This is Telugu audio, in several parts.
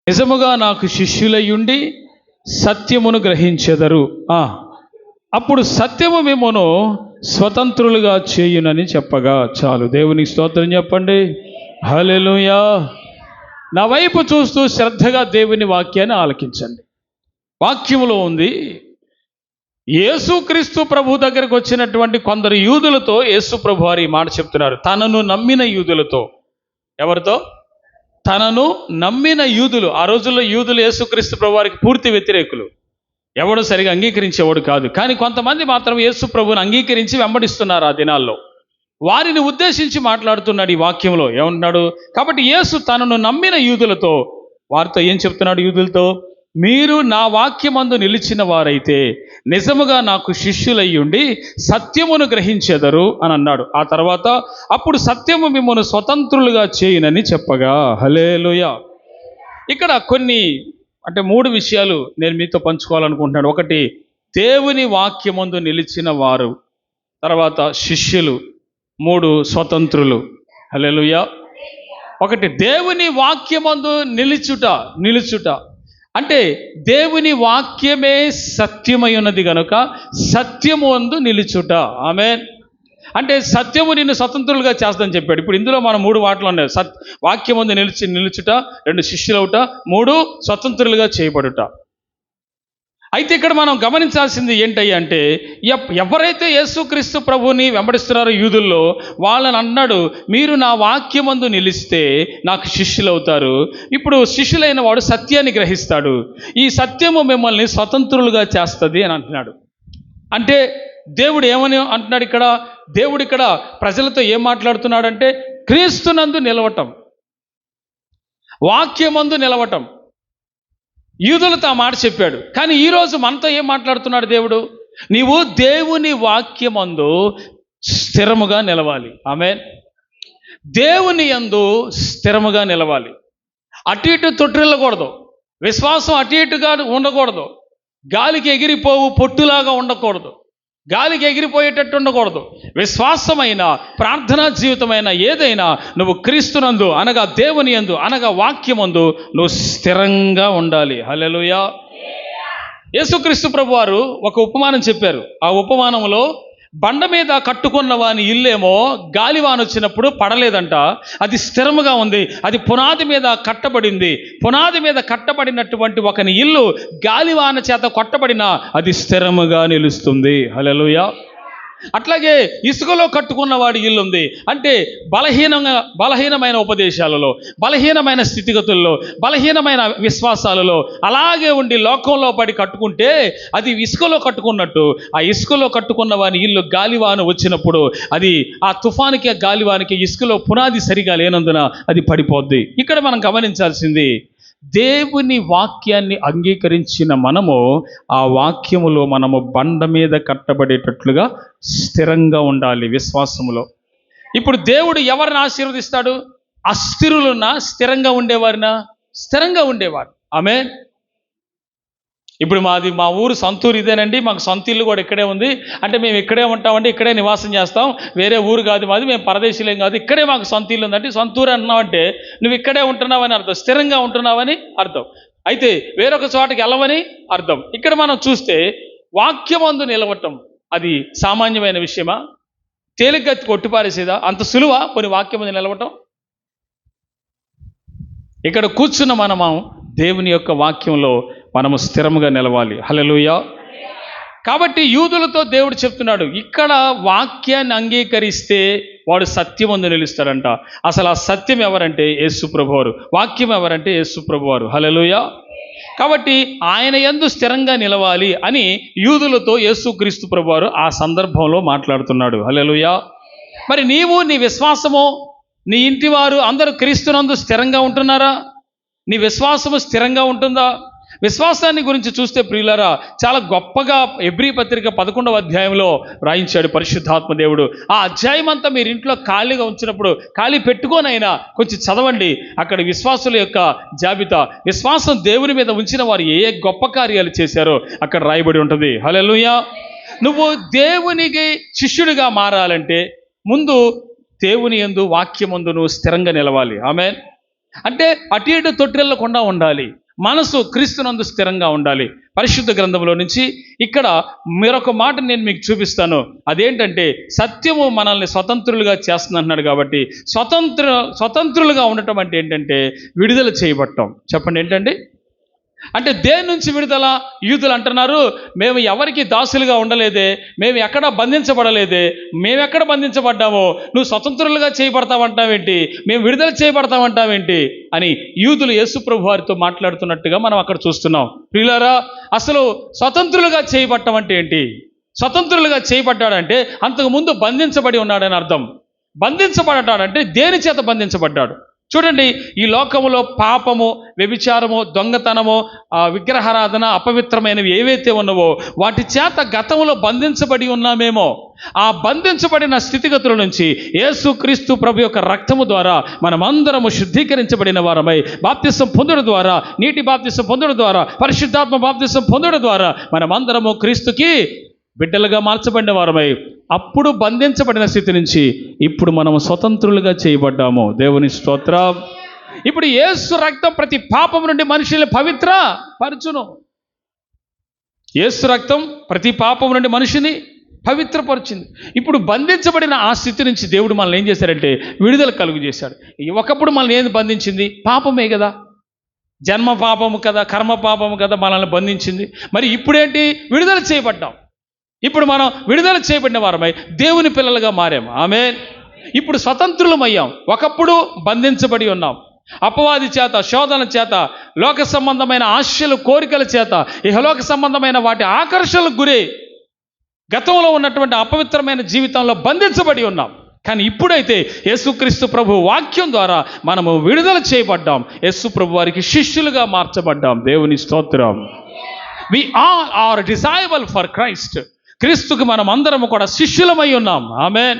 నిజముగా నాకు శిష్యులయ్యుండి సత్యమును గ్రహించెదరు. అప్పుడు సత్యము మిమ్మును స్వతంత్రులుగా చేయునని చెప్పగా చాలు. దేవునికి స్తోత్రం చెప్పండి. హల్లెలూయా. నా వైపు చూస్తూ శ్రద్ధగా దేవుని వాక్యాన్ని ఆలకించండి. వాక్యములో ఉంది, యేసుక్రీస్తు ప్రభు దగ్గరకు వచ్చినటువంటి కొందరు యూదులతో యేసు ప్రభు వారు ఈ మాట చెప్తున్నారు. తనను నమ్మిన యూదులతో. ఎవరితో? తనను నమ్మిన యూదులు. ఆ రోజుల్లో యూదులు యేసుక్రీస్తు ప్రభు వారికి పూర్తి వ్యతిరేకులు. ఎవడు సరిగా అంగీకరించేవాడు కాదు. కానీ కొంతమంది మాత్రం యేసు ప్రభువుని అంగీకరించి వెంబడిస్తున్నారు ఆ దినాల్లో. వారిని ఉద్దేశించి మాట్లాడుతున్నాడు ఈ వాక్యంలో. ఏమంటున్నాడు? కాబట్టి యేసు తనను నమ్మిన యూదులతో, వారితో ఏం చెప్తున్నాడు? యూదులతో, మీరు నా వాక్యమందు నిలిచిన వారైతే నిజముగా నాకు శిష్యులయ్యుండి సత్యమును గ్రహించెదరు అని అన్నాడు. ఆ తర్వాత అప్పుడు సత్యము మిమ్మల్ని స్వతంత్రులుగా చేయునని చెప్పగా. హల్లెలూయా. ఇక్కడ కొన్ని మూడు విషయాలు నేను మీతో పంచుకోవాలనుకుంటున్నాను. ఒకటి, దేవుని వాక్యమందు నిలిచిన వారు. తర్వాత శిష్యులు. మూడు, స్వతంత్రులు. హల్లెలూయా. ఒకటి, దేవుని వాక్యమందు నిలుచుట అంటే దేవుని వాక్యమే సత్యమై ఉన్నది కనుక సత్యము అందు నిలుచుట. ఆమేన్. అంటే సత్యము నిన్ను స్వతంత్రులుగా చేస్తుందని చెప్పాడు. ఇప్పుడు ఇందులో మనం మూడు మాటలు ఉన్నాయి. వాక్యం అందు నిలుచుట, రెండు, శిష్యులవుట, మూడు, స్వతంత్రులుగా చేయబడుట. అయితే ఇక్కడ మనం గమనించాల్సింది ఏంటయ్యా అంటే, ఎవరైతే యేసుక్రీస్తు ప్రభువుని వెంబడిస్తున్నారో యూదుల్లో, వాళ్ళని అన్నాడు, మీరు నా వాక్యమందు నిలిస్తే నాకు శిష్యులు అవుతారు. ఇప్పుడు శిష్యులైన వాడు సత్యాన్ని గ్రహిస్తాడు. ఈ సత్యము మిమ్మల్ని స్వతంత్రులుగా చేస్తుంది అని అంటున్నాడు. అంటే దేవుడు ఏమని అంటున్నాడు ఇక్కడ? దేవుడు ఇక్కడ ప్రజలతో ఏం మాట్లాడుతున్నాడంటే, క్రీస్తునందు నిలవటం, వాక్యమందు నిలవటం. యూదులతో ఆ మాట చెప్పాడు. కానీ ఈరోజు మనతో ఏం మాట్లాడుతున్నాడు దేవుడు? నీవు దేవుని వాక్యమందు స్థిరముగా నిలవాలి. ఆమేన్. దేవుని యందు స్థిరముగా నిలవాలి. అటు ఇటు తొట్టిల్లకూడదు. విశ్వాసం అటు ఇటుగా ఉండకూడదు. గాలికి ఎగిరిపోవు పొట్టులాగా ఉండకూడదు. గాలికి ఎగిరిపోయేటట్టు ఉండకూడదు. విశ్వాసమైన, ప్రార్థనా జీవితమైన ఏదైనా నువ్వు క్రీస్తునందు అనగా దేవుని యందు అనగా వాక్యమందు నువ్వు స్థిరంగా ఉండాలి. హల్లెలూయా. యేసుక్రీస్తు ప్రభు వారు ఒక ఉపమానం చెప్పారు. ఆ ఉపమానంలో బండ మీద కట్టుకున్న వాని ఇల్లేమో గాలివాన వచ్చినప్పుడు పడలేదంట. అది స్థిరముగా ఉంది. అది పునాది మీద కట్టబడింది. పునాది మీద కట్టబడినటువంటి ఒకని ఇల్లు గాలివాన చేత కొట్టబడినా అది స్థిరముగా నిలుస్తుంది. హల్లెలూయా. అట్లాగే ఇసుకలో కట్టుకున్న వాడి ఇల్లు ఉంది. అంటే బలహీనమైన ఉపదేశాలలో, బలహీనమైన స్థితిగతుల్లో, బలహీనమైన విశ్వాసాలలో అలాగే ఉండి లోకంలో పడి కట్టుకుంటే అది ఇసుకలో కట్టుకున్నట్టు. ఆ ఇసుకలో కట్టుకున్న వాని ఇల్లు గాలివాన వచ్చినప్పుడు అది ఆ తుఫానికి, ఆ గాలివానికి ఇసుకలో పునాది సరిగా లేనందున అది పడిపోద్ది. ఇక్కడ మనం గమనించాల్సింది, దేవుని వాక్యాన్ని అంగీకరించిన మనము ఆ వాక్యములో మనము బండ మీద కట్టబడేటట్లుగా స్థిరంగా ఉండాలి విశ్వాసములో. ఇప్పుడు దేవుడు ఎవరిని ఆశీర్వదిస్తాడు? అస్థిరులున్నా స్థిరంగా ఉండేవారినా? స్థిరంగా ఉండేవారు. ఆమేన్. ఇప్పుడు మా ఊరు సొంతూరు ఇదేనండి. మాకు సొంత ఇల్లు కూడా ఇక్కడే ఉంది. అంటే మేము ఇక్కడే ఉంటామండి, ఇక్కడే నివాసం చేస్తాం, వేరే ఊరు కాదు మాది, మేము పరదేశీలేం కాదు, ఇక్కడే మాకు సొంత ఇల్లు ఉందంటే, సొంతూరు అంటున్నావంటే నువ్వు ఇక్కడే ఉంటున్నావని అర్థం, స్థిరంగా ఉంటున్నావని అర్థం. అయితే వేరొక చోటకి వెళ్ళవని అర్థం. ఇక్కడ మనం చూస్తే వాక్యమందు నిలవటం అది సామాన్యమైన విషయమా? తేలిగ్గా కొట్టిపారేసేదా? అంత సులువా కొన్ని వాక్యమందు నిలవటం? ఇక్కడ కూర్చున్న మనము దేవుని యొక్క వాక్యంలో మనము స్థిరముగా నిలవాలి. హల్లెలూయా. కాబట్టి యూదులతో దేవుడు చెప్తున్నాడు, ఇక్కడ వాక్యాన్ని అంగీకరిస్తే వాడు సత్యమందు నిలుస్తాడంట. అసలు ఆ సత్యం ఎవరంటే యేసు ప్రభువారు. వాక్యం ఎవరంటే యేసు ప్రభువారు. హల్లెలూయా. కాబట్టి ఆయన యందు స్థిరంగా నిలవాలి అని యూదులతో యేసుక్రీస్తు ప్రభువారు ఆ సందర్భంలో మాట్లాడుతున్నాడు. హల్లెలూయా. మరి నీవు, నీ విశ్వాసము, నీ ఇంటి వారు అందరూ క్రీస్తునందు స్థిరంగా ఉంటున్నారా? నీ విశ్వాసము స్థిరంగా ఉంటుందా? విశ్వాసాన్ని గురించి చూస్తే ప్రియులారా, చాలా గొప్పగా హెబ్రీ పత్రిక 11వ అధ్యాయంలో రాయించాడు పరిశుద్ధాత్మ దేవుడు. ఆ అధ్యాయం అంతా మీరు ఇంట్లో ఖాళీగా ఉంచినప్పుడు ఖాళీ పెట్టుకోనైనా కొంచెం చదవండి. అక్కడ విశ్వాసుల యొక్క జాబితా, విశ్వాసం దేవుని మీద ఉంచిన వారు ఏ గొప్ప కార్యాలు చేశారో అక్కడ రాయబడి ఉంటుంది. హల్లెలూయా. నువ్వు దేవునికి శిష్యుడిగా మారాలంటే ముందు దేవుని యందు వాక్యమందు నువ్వు స్థిరంగా నిలవాలి. ఆమేన్. అంటే అటు ఇటు తొట్టిల్లకుండా ఉండాలి. మనసు క్రీస్తునందు స్థిరంగా ఉండాలి. పరిశుద్ధ గ్రంథంలో నుంచి ఇక్కడ మరొక మాట నేను మీకు చూపిస్తాను. అదేంటంటే సత్యము మనల్ని స్వతంత్రులుగా చేస్తుంది అంటున్నాడు. కాబట్టి స్వతంత్రులుగా ఉండటం అంటే ఏంటంటే విడుదల చేయబడటం. చెప్పండి ఏంటండి? అంటే దేని నుంచి విడుదల? యూదులు అంటున్నారు, మేము ఎవరికి దాసులుగా ఉండలేదే, మేము ఎక్కడ బంధించబడలేదే, మేమెక్కడ బంధించబడ్డామో, నువ్వు స్వతంత్రులుగా చేయబడతావంటావేంటి, మేము విడుదల చేయబడతామంటావేంటి అని యూదులు యేసు ప్రభు వారితో మాట్లాడుతున్నట్టుగా మనం అక్కడ చూస్తున్నాం. ప్రియులారా, అసలు స్వతంత్రులుగా చేయబడటం అంటే ఏంటి? స్వతంత్రులుగా చేయబడ్డాడంటే అంతకుముందు బంధించబడి ఉన్నాడని అర్థం. బంధించబడ్డాడంటే దేని చేత బంధించబడ్డాడు? చూడండి, ఈ లోకములో పాపము, వ్యభిచారము, దొంగతనము, విగ్రహారాధన, అపవిత్రమైనవి ఏవైతే ఉన్నావో వాటి చేత గతంలో బంధించబడి ఉన్నామేమో. ఆ బంధించబడిన స్థితిగతుల నుంచి యేసుక్రీస్తు ప్రభు యొక్క రక్తము ద్వారా మనమందరము శుద్ధీకరించబడిన వారమై బాప్తిసం పొందడం ద్వారా, నీటి బాప్తిసం పొందడం ద్వారా, పరిశుద్ధాత్మ బాప్తిసం పొందడం ద్వారా మనమందరము క్రీస్తుకి బిడ్డలుగా మార్చబడిన వారమై అప్పుడు బంధించబడిన స్థితి నుంచి ఇప్పుడు మనము స్వతంత్రులుగా చేయబడ్డాము. దేవుని స్తోత్రం. ఇప్పుడు యేసు రక్తం ప్రతి పాపం నుండి మనుషుల్ని పవిత్ర పరచును. యేసు రక్తం ప్రతి పాపం నుండి మనిషిని పవిత్రపరిచింది. ఇప్పుడు బంధించబడిన ఆ స్థితి నుంచి దేవుడు మనల్ని ఏం చేశాడంటే విడుదల కలుగు చేశాడు. ఒకప్పుడు మనల్ని ఏం బంధించింది? పాపమే కదా, జన్మ పాపము కదా, కర్మ పాపము కదా మనల్ని బంధించింది. మరి ఇప్పుడేంటి? విడుదల చేయబడ్డాం. ఇప్పుడు మనం విడుదల చేయబడిన వారమై దేవుని పిల్లలుగా మారాము. ఆమేన్. ఇప్పుడు స్వతంత్రులమయ్యాం. ఒకప్పుడు బంధించబడి ఉన్నాం. అపవాది చేత, శోధన చేత, లోక సంబంధమైన ఆశలు, కోరికల చేత, ఇహలోక సంబంధమైన వాటి ఆకర్షణలకు గురి గతంలో ఉన్నటువంటి అపవిత్రమైన జీవితంలో బంధించబడి ఉన్నాం. కానీ ఇప్పుడైతే యేసుక్రీస్తు ప్రభు వాక్యం ద్వారా మనము విడుదల చేయబడ్డాం. యేసు ప్రభు వారికి శిష్యులుగా మార్చబడ్డాం. దేవుని స్తోత్రం. We all are disciple for Christ. క్రీస్తుకి మనం అందరము కూడా శిష్యులమై ఉన్నాం. ఆమేన్.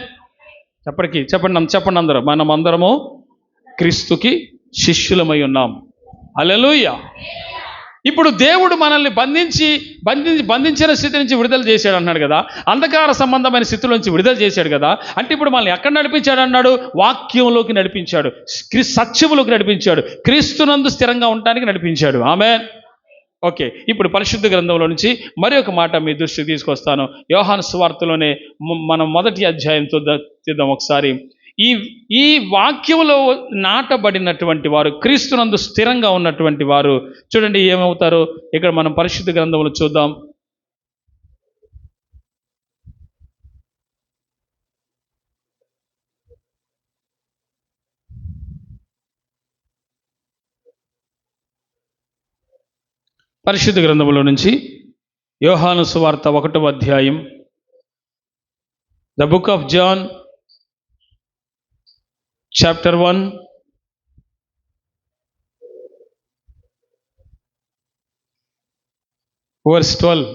చెప్పండి అందరూ, మనం అందరము క్రీస్తుకి శిష్యులమై ఉన్నాం. హల్లెలూయా. ఇప్పుడు దేవుడు మనల్ని బంధించిన స్థితి నుంచి విడుదల చేశాడు అన్నాడు కదా, అంధకార సంబంధమైన స్థితి నుంచి విడుదల చేశాడు కదా. అంటే ఇప్పుడు మనల్ని ఎక్కడ నడిపించాడు అన్నాడు? వాక్యంలోకి నడిపించాడు, సత్యములోకి నడిపించాడు, క్రీస్తునందు స్థిరంగా ఉండటానికి నడిపించాడు. ఆమేన్. ఓకే, ఇప్పుడు పరిశుద్ధ గ్రంథంలో నుంచి మరి ఒక మాట మీ దృష్టికి తీసుకొస్తాను. యోహాను సువార్తలోనే మనం 1వ అధ్యాయం చూద్దాం ఒకసారి. ఈ వాక్యంలో నాటబడినటువంటి వారు, క్రీస్తునందు స్థిరంగా ఉన్నటువంటి వారు చూడండి ఏమవుతారు. ఇక్కడ మనం పరిశుద్ధ గ్రంథంలో చూద్దాం. పరిశుద్ధ గ్రంథంలో నుంచి యోహాను సువార్త 1వ అధ్యాయం, the book of John, chapter 1, verse 12.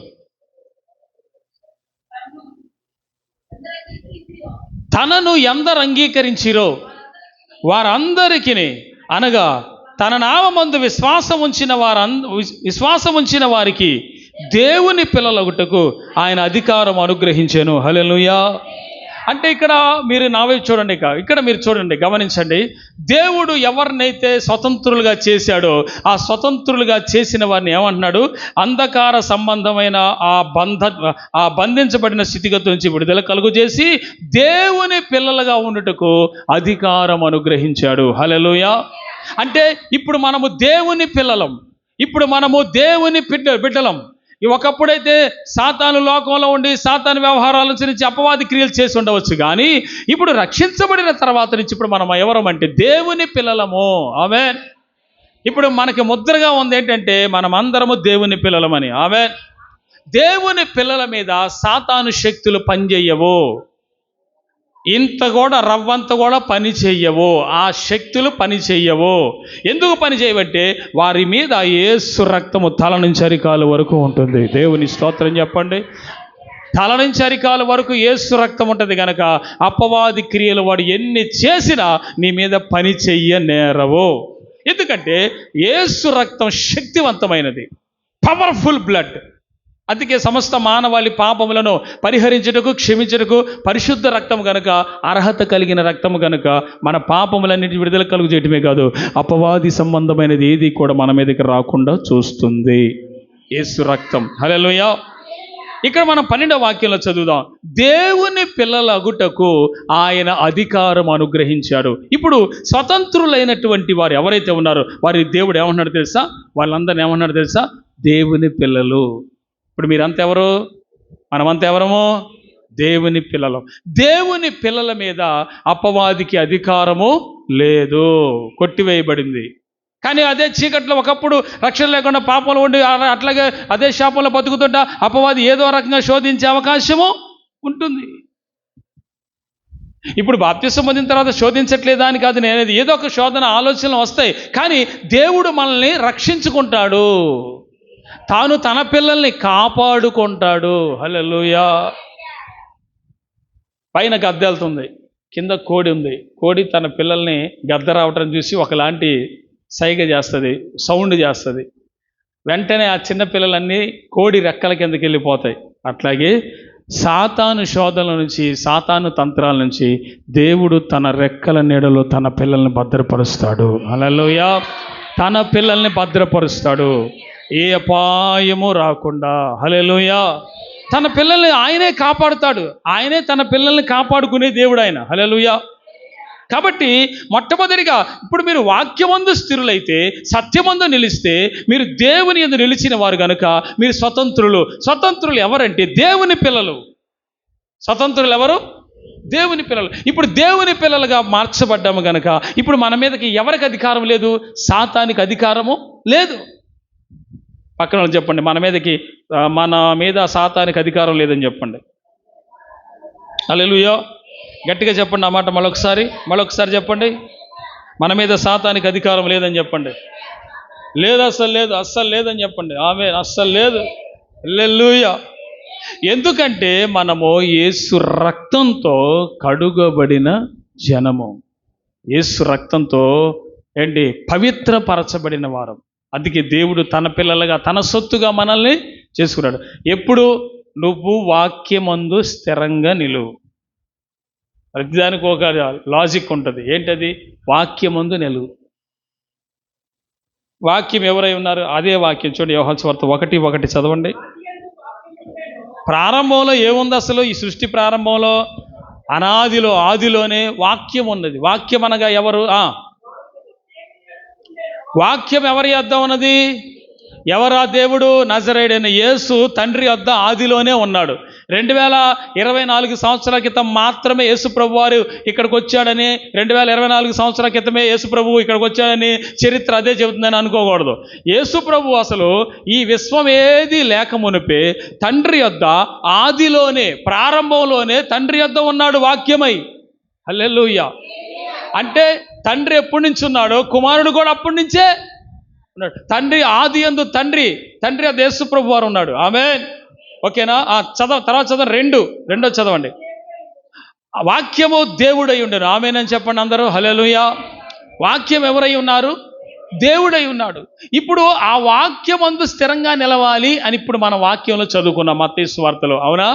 తనను ఎందరు అంగీకరించిరో వారందరికీ, అనగా తన నామమందు విశ్వాసం ఉంచిన వారికి దేవుని పిల్లలగుటకు ఆయన అధికారం అనుగ్రహించెను. హల్లెలూయా. అంటే ఇక్కడ మీరు నావైపు చూడండి, ఇక్కడ మీరు చూడండి, గమనించండి. దేవుడు ఎవరినైతే స్వతంత్రులుగా చేశాడో ఆ స్వతంత్రులుగా చేసిన వారిని ఏమంటున్నాడు? అంధకార సంబంధమైన ఆ బంధించబడిన స్థితిగతి నుంచి విడుదల కలుగు చేసి దేవుని పిల్లలుగా ఉండుటకు అధికారం అనుగ్రహించాడు. హల్లెలూయా. అంటే ఇప్పుడు మనము దేవుని పిల్లలం, ఇప్పుడు మనము దేవుని బిడ్డలం. ఒకప్పుడైతే సాతాను లోకంలో ఉండి సాతాను వ్యవహారాల నుంచి అపవాది క్రియలు చేసి ఉండవచ్చు, కానీ ఇప్పుడు రక్షించబడిన తర్వాత నుంచి ఇప్పుడు మనం ఎవరం అంటే దేవుని పిల్లలము. ఆమేన్. ఇప్పుడు మనకి ముద్రగా ఉంది ఏంటంటే మనం అందరము దేవుని పిల్లలమని. ఆమేన్. దేవుని పిల్లల మీద సాతాను శక్తులు పనిచేయవు, ఇంత కూడా రవ్వంత కూడా పని చెయ్యవు. ఆ శక్తులు పని చెయ్యవు. ఎందుకు పని చేయవంటే వారి మీద యేసు రక్తము తల నుంచి అరికాలు వరకు ఉంటుంది. దేవుని స్తోత్రం చెప్పండి. తల నుంచి అరికాలు వరకు యేసు రక్తం ఉంటుంది కనుక అపవాది క్రియలు వాడు ఎన్ని చేసినా నీ మీద పని చెయ్యనేరవు. ఎందుకంటే యేసు రక్తం శక్తివంతమైనది, పవర్ఫుల్ బ్లడ్. అందుకే సమస్త మానవాళి పాపములను పరిహరించుటకు క్షమించుటకు పరిశుద్ధ రక్తం గనుక, అర్హత కలిగిన రక్తము గనుక మన పాపములన్నిటి విడుదల కలుగు చేయటమే కాదు, అపవాది సంబంధమైనది ఏది కూడా మన మీదకి రాకుండా చూస్తుంది యేసు రక్తం. హల్లెలూయా. ఇక్కడ మనం 12వ వాక్యంలో చదువుదాం. దేవుని పిల్లలగుటకు ఆయన అధికారం అనుగ్రహించాడు. ఇప్పుడు స్వతంత్రులైనటువంటి వారు ఎవరైతే ఉన్నారో వారి దేవుడు ఏమన్నాడు తెలుసా? వాళ్ళందరిని ఏమన్నాడు తెలుసా? దేవుని పిల్లలు. ఇప్పుడు మీరంతా ఎవరు? మనమంతా ఎవరము? దేవుని పిల్లలు. దేవుని పిల్లల మీద అపవాదికి అధికారము లేదు, కొట్టివేయబడింది. కానీ అదే చీకట్లో ఒకప్పుడు రక్షణ లేకుండా పాపంలో ఉండి అట్లాగే అదే శాపంలో బతుకుతుంటా అపవాది ఏదో రకంగా శోధించే అవకాశము ఉంటుంది. ఇప్పుడు బాప్తిసం పొందిన తర్వాత శోధించట్లేదా అని కాదు నేనేది, ఏదో ఒక శోధన ఆలోచనలు వస్తాయి. కానీ దేవుడు మనల్ని రక్షించుకుంటాడు, తాను తన పిల్లల్ని కాపాడుకుంటాడు. హల్లెలూయా. పైన గద్ద వెళ్తుంది, కింద కోడి ఉంది. కోడి తన పిల్లల్ని గద్ద రావటం చూసి ఒకలాంటి సైగ చేస్తుంది, సౌండ్ చేస్తుంది. వెంటనే ఆ చిన్న పిల్లలన్నీ కోడి రెక్కల కిందకి వెళ్ళిపోతాయి. అట్లాగే సాతాను శోధనల నుంచి, సాతాను తంత్రాల నుంచి దేవుడు తన రెక్కల నీడలో తన పిల్లల్ని భద్రపరుస్తాడు. హల్లెలూయా. తన పిల్లల్ని భద్రపరుస్తాడు, ఏ అపాయము రాకుండా. హల్లెలూయా. తన పిల్లల్ని ఆయనే కాపాడుతాడు, ఆయనే తన పిల్లల్ని కాపాడుకునే దేవుడు ఆయన. హల్లెలూయా. కాబట్టి మొట్టమొదటిగా ఇప్పుడు మీరు వాక్యమందు స్థిరులైతే, సత్యమందు నిలిస్తే, మీరు దేవుని యందు నిలిచిన వారు కనుక మీరు స్వతంత్రులు. స్వతంత్రులు ఎవరంటే దేవుని పిల్లలు. స్వతంత్రులు ఎవరు? దేవుని పిల్లలు. ఇప్పుడు దేవుని పిల్లలుగా మార్చబడ్డాము కనుక ఇప్పుడు మన మీదకి ఎవరికి అధికారం లేదు? సాతానికి అధికారము లేదు. పక్కన చెప్పండి, మన మీద సాతానికి అధికారం లేదని చెప్పండి. హల్లెలూయా. గట్టిగా చెప్పండి ఆ మాట మరొకసారి చెప్పండి. మన మీద సాతానికి అధికారం లేదని చెప్పండి. లేదు, అస్సలు లేదని చెప్పండి. ఆమేన్. అస్సలు లేదు. హల్లెలూయా. ఎందుకంటే మనము యేసు రక్తంతో కడుగబడిన జనము, యేసు రక్తంతో పవిత్రపరచబడిన వారం. అందుకే దేవుడు తన పిల్లలుగా, తన సొత్తుగా మనల్ని చేసుకున్నాడు. ఎప్పుడు? నువ్వు వాక్యమందు స్థిరంగా నిలువు. ప్రతిదానికి ఒక లాజిక్ ఉంటుంది. ఏంటది? వాక్యమందు నిలువు. వాక్యం ఎవరై ఉన్నారు? అదే వాక్యం. చూడండి, యోహాను సువార్త 1:1 చదవండి. ప్రారంభంలో ఏముంది? అసలు ఈ సృష్టి ప్రారంభంలో ఆదిలోనే వాక్యం ఉన్నది. వాక్యం అనగా ఎవరు? వాక్యం ఎవరి యొద్ద ఉన్నది? ఎవరా దేవుడు? నజరేయుడైన యేసు తండ్రి యొద్ద ఆదిలోనే ఉన్నాడు. 2024 సంవత్సరాల క్రితం మాత్రమే యేసు ప్రభు వారు ఇక్కడికి వచ్చాడని, 2024 సంవత్సరాల క్రితమే యేసు ప్రభువు ఇక్కడికి వచ్చాడని చరిత్ర అదే చెబుతుందని అనుకోకూడదు. యేసు ప్రభు అసలు ఈ విశ్వం ఏది లేకమునిపే తండ్రి యొద్ద ఆదిలోనే, ప్రారంభంలోనే తండ్రి యొద్ద ఉన్నాడు వాక్యమై. హల్లెలూయా. అంటే తండ్రి ఎప్పటి నుంచి ఉన్నాడో కుమారుడు కూడా అప్పటి నుంచే ఉన్నాడు. తండ్రి ఆది యందు తండ్రి అది యేసు ప్రభు వారు ఉన్నాడు. ఆమేన్. ఓకేనా? తర్వాత చదవండి. రెండో చదవండి. వాక్యము దేవుడై ఉండను. ఆమేన్ అని చెప్పండి అందరూ. హల్లెలూయా. వాక్యం ఎవరై ఉన్నారు? దేవుడై ఉన్నాడు. ఇప్పుడు ఆ వాక్యమందు స్థిరంగా నిలవాలి అని ఇప్పుడు మన వాక్యంలో చదువుకున్నాం మత్తయి సువార్తలో. అవునా?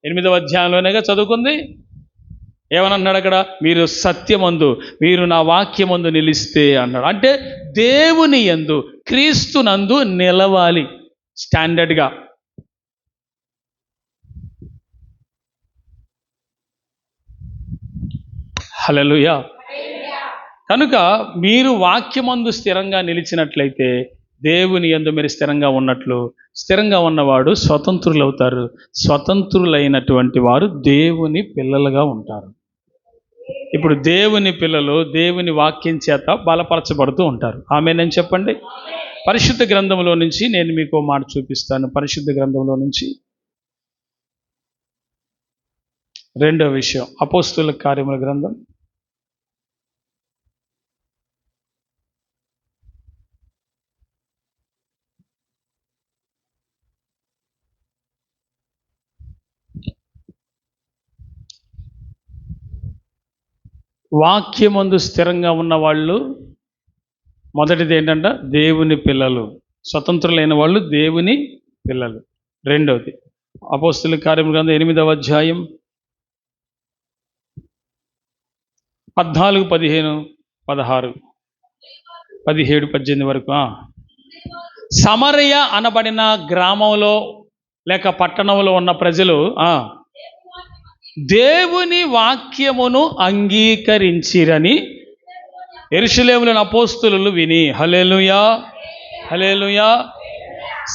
8వ అధ్యాయంలోనేగా చదువుకుంది. ఏమన్నాడు అక్కడ? మీరు సత్యమందు, మీరు నా వాక్యమందు నిలిస్తే అన్నాడు. అంటే దేవుని యందు, క్రీస్తునందు నిలవాలి స్టాండర్డ్గా. హల్లెలూయా. కనుక మీరు వాక్యమందు స్థిరంగా నిలిచినట్లయితే దేవుని యందు మీరు స్థిరంగా ఉన్నట్లు, స్థిరంగా ఉన్నవాడు స్వతంత్రులు అవుతారు. స్వతంత్రులైనటువంటి వారు దేవుని పిల్లలుగా ఉంటారు. ఇప్పుడు దేవుని పిల్లలు దేవుని వాక్యం చేత బలపరచబడుతూ ఉంటారు. ఆమేన్ చెప్పండి. పరిశుద్ధ గ్రంథంలో నుంచి నేను మీకు మాట చూపిస్తాను. పరిశుద్ధ గ్రంథంలో నుంచి 2వ విషయం, అపోస్తుల కార్యముల గ్రంథం 2 వాక్యమందు స్థిరంగా ఉన్న వాళ్ళు మొదటిది ఏంటంటే దేవుని పిల్లలు. స్వతంత్రులైన వాళ్ళు దేవుని పిల్లలు. రెండవది అపోస్తుల కార్యముల గ్రంథం 8వ అధ్యాయం 14, 15, 16, 17, 18 వరకు. సమరయ అనబడిన గ్రామంలో లేక పట్టణంలో ఉన్న ప్రజలు దేవుని వాక్యమును అంగీకరించిరని యెరూషలేములోని అపోస్తలులు విని. హల్లెలూయా, హల్లెలూయా.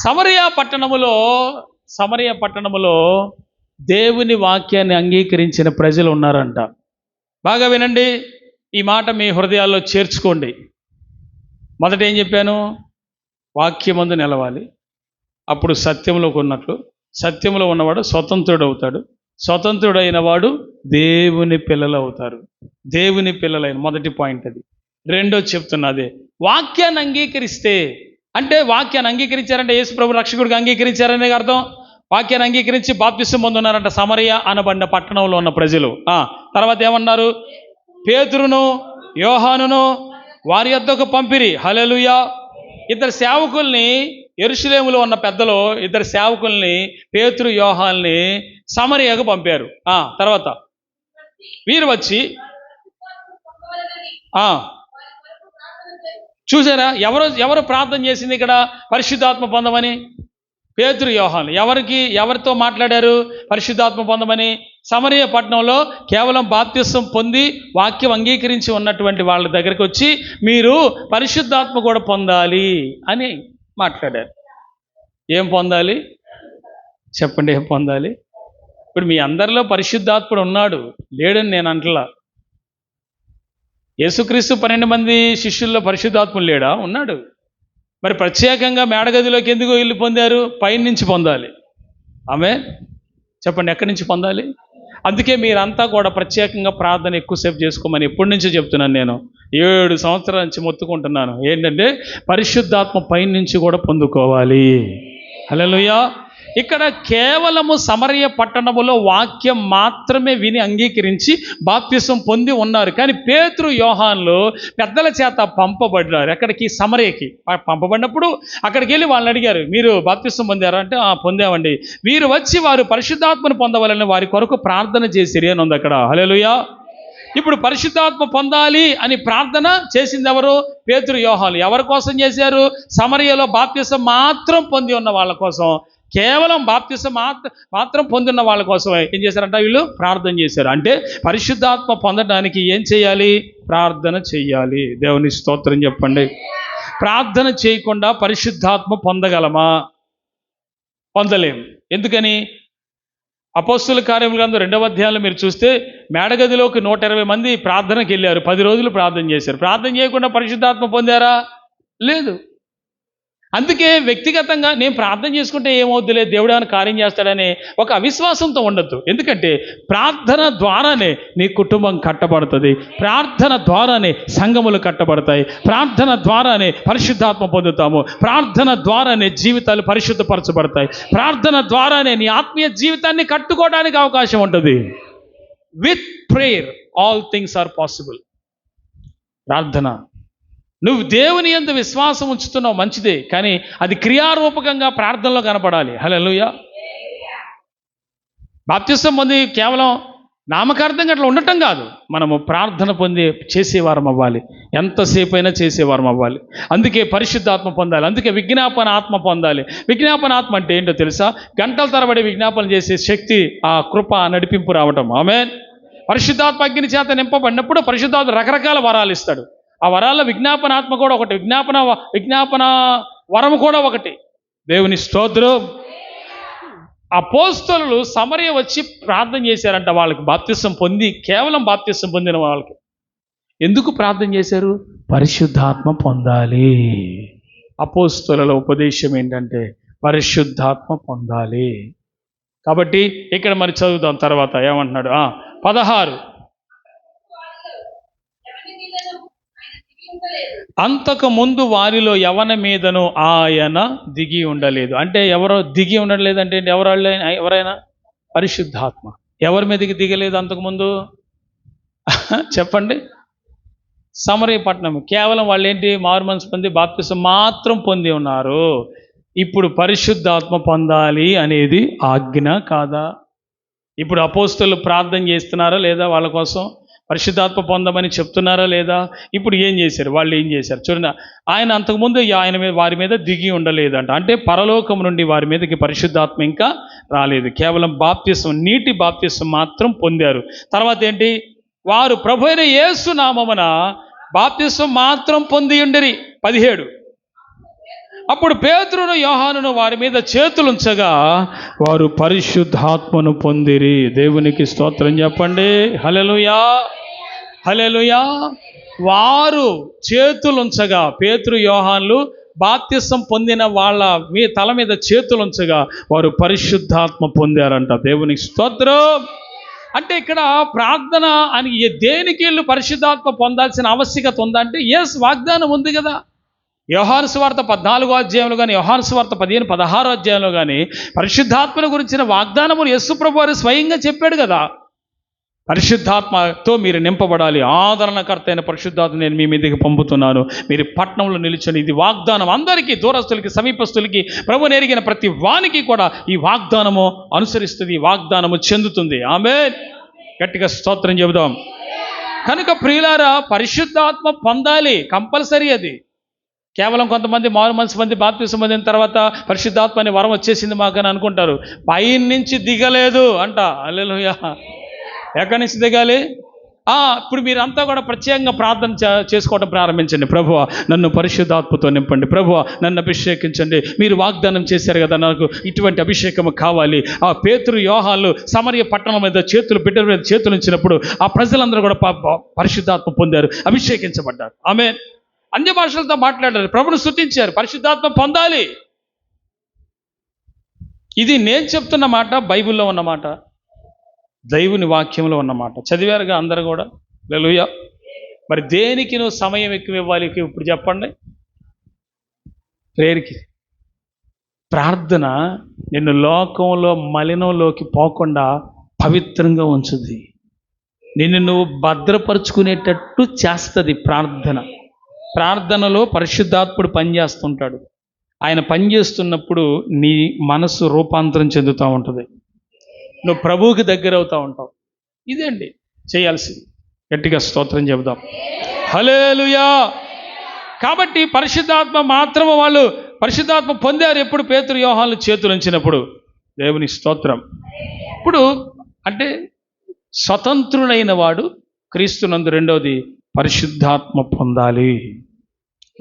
సమరయ పట్టణములో దేవుని వాక్యాన్ని అంగీకరించిన ప్రజలు ఉన్నారంట. బాగా వినండి, ఈ మాట మీ హృదయాల్లో చేర్చుకోండి. మొదట ఏం చెప్పాను? వాక్యమందు నిలవాలి, అప్పుడు సత్యంలోకి ఉన్నట్లు. సత్యంలో ఉన్నవాడు స్వతంత్రుడు అవుతాడు, స్వతంత్రుడైన వాడు దేవుని పిల్లలు అవుతారు. దేవుని పిల్లలైన మొదటి పాయింట్ అది. రెండోది చెప్తున్నా అదే, వాక్యాన్ని అంగీకరిస్తే అంటే వాక్యాన్ని అంగీకరించారంటే యేసు ప్రభు రక్షకుడిగా అంగీకరించారనే అర్థం. వాక్యాన్ని అంగీకరించి బాప్తిసం పొందున్నారంట సమరయ అనబడిన పట్టణంలో ఉన్న ప్రజలు. తర్వాత ఏమన్నారు? పేతురును యోహానును వారి యొద్దకు పంపిరి. హల్లెలూయా. ఇద్దరు సేవకుల్ని, యెరూషలేములో ఉన్న పెద్దలు ఇద్దరు సేవకుల్ని, పేతురు యోహాన్ని సమరయకు పంపారు. తర్వాత వీరు వచ్చి చూసారా, ఎవరు ప్రార్థన చేసింది ఇక్కడ పరిశుద్ధాత్మ పొందమని? పేతురు యోహాను. ఎవరితో మాట్లాడారు పరిశుద్ధాత్మ పొందమని? సమరయ పట్టణంలో కేవలం బాప్తిసం పొంది వాక్యం అంగీకరించి ఉన్నటువంటి వాళ్ళ దగ్గరికి వచ్చి మీరు పరిశుద్ధాత్మ కూడా పొందాలి అని మాట్లాడారు. ఏం పొందాలి చెప్పండి? ఏం పొందాలి? ఇప్పుడు మీ అందరిలో పరిశుద్ధాత్ముడు ఉన్నాడు, లేడని నేను అంటలా. యేసుక్రీస్తు 12 మంది శిష్యుల్లో పరిశుద్ధాత్ముడు లేడా? ఉన్నాడు. మరి ప్రత్యేకంగా మేడగదిలోకి ఎందుకు వెళ్ళి పొందారు? పైనుంచి పొందాలి. ఆమేన్. చెప్పండి, ఎక్కడి నుంచి పొందాలి? అందుకే మీరంతా కూడా ప్రత్యేకంగా ప్రార్థన ఎక్కువసేపు చేసుకోమని ఎప్పటి నుంచో చెప్తున్నాను. నేను 7 సంవత్సరాల నుంచి మొత్తుకుంటున్నాను. ఏంటంటే పరిశుద్ధాత్మ పైనుంచి కూడా పొందుకోవాలి. హల్లెలూయా. ఇక్కడ కేవలము సమరయ పట్టణములో వాక్యం మాత్రమే విని అంగీకరించి బాప్తిసం పొంది ఉన్నారు. కానీ పేతురు యోహాన్లు పెద్దల చేత పంపబడ్డారు. ఎక్కడికి? సమరయకి. పంపబడినప్పుడు అక్కడికి వెళ్ళి వాళ్ళని అడిగారు, మీరు బాప్తిసం పొందారా అంటే పొందామండి. వీరు వచ్చి వారు పరిశుద్ధాత్మను పొందవాలని వారి కొరకు ప్రార్థన చేసిరి అని ఉంది అక్కడ. హల్లెలూయా. ఇప్పుడు పరిశుద్ధాత్మ పొందాలి అని ప్రార్థన చేసింది ఎవరు? పేతురు యోహాన్లు. ఎవరి కోసం చేశారు? సమరయలో బాప్తిసం మాత్రం పొంది ఉన్న వాళ్ళ కోసం, కేవలం బాప్తిసం మాత్రం పొందిన వాళ్ళ కోసం ఏం చేశారంట? వీళ్ళు ప్రార్థన చేశారు. అంటే పరిశుద్ధాత్మ పొందడానికి ఏం చేయాలి? ప్రార్థన చెయ్యాలి. దేవుని స్తోత్రం చెప్పండి. ప్రార్థన చేయకుండా పరిశుద్ధాత్మ పొందగలమా? పొందలేము. ఎందుకని? అపోస్తుల కార్యముల గ్రంథం 2వ అధ్యాయంలో మీరు చూస్తే మేడగదిలోకి 120 మంది ప్రార్థనకి వెళ్ళారు. 10 రోజులు ప్రార్థన చేశారు. ప్రార్థన చేయకుండా పరిశుద్ధాత్మ పొందారా? లేదు. అందుకే వ్యక్తిగతంగా నేను ప్రార్థన చేసుకుంటే ఏమవుద్దులే, దేవుడు ఏమైనా కార్యం చేస్తాడనే ఒక అవిశ్వాసంతో ఉండొద్దు. ఎందుకంటే ప్రార్థన ద్వారానే నీ కుటుంబం కట్టబడుతుంది, ప్రార్థన ద్వారానే సంఘములు కట్టబడతాయి, ప్రార్థన ద్వారానే పరిశుద్ధాత్మ పొందుతాము, ప్రార్థన ద్వారానే జీవితాలు పరిశుద్ధపరచబడతాయి, ప్రార్థన ద్వారానే నీ ఆత్మీయ జీవితాన్ని కట్టుకోవడానికి అవకాశం ఉంటుంది. With prayer all things are possible. ప్రార్థన, నువ్వు దేవుని యందు విశ్వాసం ఉంచుతున్నావు మంచిదే, కానీ అది క్రియారూపకంగా ప్రార్థనలో కనపడాలి. హల్లెలూయా. బాప్తిసం పొంది కేవలం నామకార్థంగా అట్లా ఉండటం కాదు, మనము ప్రార్థన పొంది చేసేవారం అవ్వాలి, ఎంతసేపు అయినా చేసేవారం అవ్వాలి. అందుకే పరిశుద్ధాత్మ పొందాలి, అందుకే విజ్ఞాపన ఆత్మ పొందాలి. విజ్ఞాపన ఆత్మ అంటే ఏంటో తెలుసా? గంటల తరబడి విజ్ఞాపన చేసే శక్తి, ఆ కృప, నడిపింపు రావటం. ఆమేన్. పరిశుద్ధాత్మ అగ్ని చేత నింపబడినప్పుడు పరిశుద్ధాత్మ రకరకాల వరాలు ఇస్తాడు. ఆ వరాల్లో విజ్ఞాపన ఆత్మ కూడా ఒకటి, విజ్ఞాపన వరం కూడా ఒకటి. దేవుని స్తోత్రం. అపోస్తలులు సమరయ వచ్చి ప్రార్థన చేశారంట. వాళ్ళకి బాప్తిసం పొంది, కేవలం బాప్తిసం పొందిన వాళ్ళకి ఎందుకు ప్రార్థన చేశారు? పరిశుద్ధాత్మ పొందాలి. అపోస్తలుల ఉపదేశం ఏంటంటే పరిశుద్ధాత్మ పొందాలి. కాబట్టి ఇక్కడ మరి చదువుదాం. తర్వాత ఏమంటున్నాడు? 16 అంతకు ముందు వారిలో ఎవరి మీదను ఆయన దిగి ఉండలేదు. అంటే ఎవరో దిగి ఉండలేదు అంటే ఎవరైనా పరిశుద్ధాత్మ ఎవరి మీదకి దిగలేదు అంతకుముందు? చెప్పండి. సమరయ పట్టణం కేవలం వాళ్ళు ఏంటి? మారు మనసు పొంది బాప్తిసం మాత్రం పొంది ఉన్నారు. ఇప్పుడు పరిశుద్ధాత్మ పొందాలి అనేది ఆజ్ఞ కాదా? ఇప్పుడు అపోస్తలు ప్రార్థన చేస్తున్నారా లేదా? వాళ్ళ కోసం పరిశుద్ధాత్మ పొందమని చెప్తున్నారా లేదా? ఇప్పుడు ఏం చేశారు? వాళ్ళు ఏం చేశారు చూడండి. ఆయన అంతకుముందు ఆయన మీద వారి మీద దిగి ఉండలేదంట. అంటే పరలోకం నుండి వారి మీదకి పరిశుద్ధాత్మ ఇంకా రాలేదు. కేవలం బాప్తిసం, నీటి బాప్తిసం మాత్రం పొందారు. తర్వాత ఏంటి? వారు ప్రభు అయిన యేసు నామమున బాప్తిసం మాత్రం పొంది ఉండిరి. 17. అప్పుడు పేతురును యోహానును వారి మీద చేతులుంచగా వారు పరిశుద్ధాత్మను పొందిరి. దేవునికి స్తోత్రం చెప్పండి. హల్లెలూయా, హల్లెలూయా. వారు చేతులుంచగా, పేతురు యోహాన్లు బాప్తిసం పొందిన వాళ్ళ తల మీద చేతులుంచగా వారు పరిశుద్ధాత్మ పొందారంట. దేవునికి స్తోత్రం. అంటే ఇక్కడ ప్రార్థన అని దేనికి వీళ్ళు పరిశుద్ధాత్మ పొందాల్సిన ఆవశ్యకత ఉందంటే, ఎస్, వాగ్దానం ఉంది కదా. యోహాను సువార్త 14వ అధ్యాయంలో కానీ, యోహాను సువార్త 15-16 అధ్యాయంలో కానీ పరిశుద్ధాత్మను గురించిన వాగ్దానమును యేసు ప్రభువు వారు స్వయంగా చెప్పాడు కదా. పరిశుద్ధాత్మతో మీరు నింపబడాలి, ఆదరణకర్త అయిన పరిశుద్ధాత్మ నేను మీ మీదకి పంపుతున్నాను, మీరు పట్టణంలో నిలిచని. ఇది వాగ్దానం అందరికీ, దూరస్తులకి, సమీపస్తులకి, ప్రభువుని ఎరిగిన ప్రతి వానికి కూడా ఈ వాగ్దానము అనుసరిస్తుంది, వాగ్దానము చెందుతుంది. ఆమేన్. గట్టిగా స్తోత్రం చెబుదాం. కనుక ప్రియులారా, పరిశుద్ధాత్మ పొందాలి, కంపల్సరీ. అది కేవలం కొంతమంది మారు మనసు మంది బాప్తిసం పొందిన తర్వాత పరిశుద్ధాత్మ అనే వరం వచ్చేసింది మాకని అనుకుంటారు. పైనుంచి దిగలేదు అంట. హల్లెలూయా. ఎక్కడి నుంచి దిగాలి? ఇప్పుడు మీరంతా కూడా ప్రత్యేకంగా ప్రార్థన చేసుకోవడం ప్రారంభించండి. ప్రభువా నన్ను పరిశుద్ధాత్మతో నింపండి, ప్రభువా నన్ను అభిషేకించండి. మీరు వాగ్దానం చేశారు కదా, నాకు ఇటువంటి అభిషేకం కావాలి. ఆ పేతురు యోహాన్లు సమరయ పట్టణం మీద బిడ్డల మీద చేతులు ఉంచినప్పుడు ఆ ప్రజలందరూ కూడా పరిశుద్ధాత్మ పొందారు, అభిషేకించబడ్డారు. ఆమేన్. అన్య భాషలతో మాట్లాడారు, ప్రభును స్తుతించారు. పరిశుద్ధాత్మ పొందాలి. ఇది నేను చెప్తున్న మాట, బైబిల్లో ఉన్నమాట, దైవుని వాక్యంలో ఉన్నమాట. చదివారుగా అందరూ కూడా. హల్లెలూయా. మరి దేనికి నువ్వు సమయం ఎక్కువ ఇవ్వాలి ఇప్పుడు చెప్పండి? ప్రేయర్కి. ప్రార్థన నిన్ను లోకంలో మలినంలోకి పోకుండా పవిత్రంగా ఉంచుద్ది, నిన్ను నువ్వు భద్రపరుచుకునేటట్టు చేస్తుంది ప్రార్థన. ప్రార్థనలో పరిశుద్ధాత్ముడు పనిచేస్తుంటాడు. ఆయన పనిచేస్తున్నప్పుడు నీ మనసు రూపాంతరం చెందుతూ ఉంటుంది, నువ్వు ప్రభువుకి దగ్గర అవుతూ ఉంటావు. ఇదేండి చేయాల్సింది. గట్టిగా స్తోత్రం చెబుదాం. హల్లెలూయా. కాబట్టి పరిశుద్ధాత్మ మాత్రమే వాళ్ళు పరిశుద్ధాత్మ పొందారు ఎప్పుడు? పేతురు యోహాన్లు చేతులు ఉంచినప్పుడు. దేవుని స్తోత్రం. ఇప్పుడు అంటే స్వతంత్రుడైన వాడు క్రీస్తునందు, రెండవది పరిశుద్ధాత్మ పొందాలి.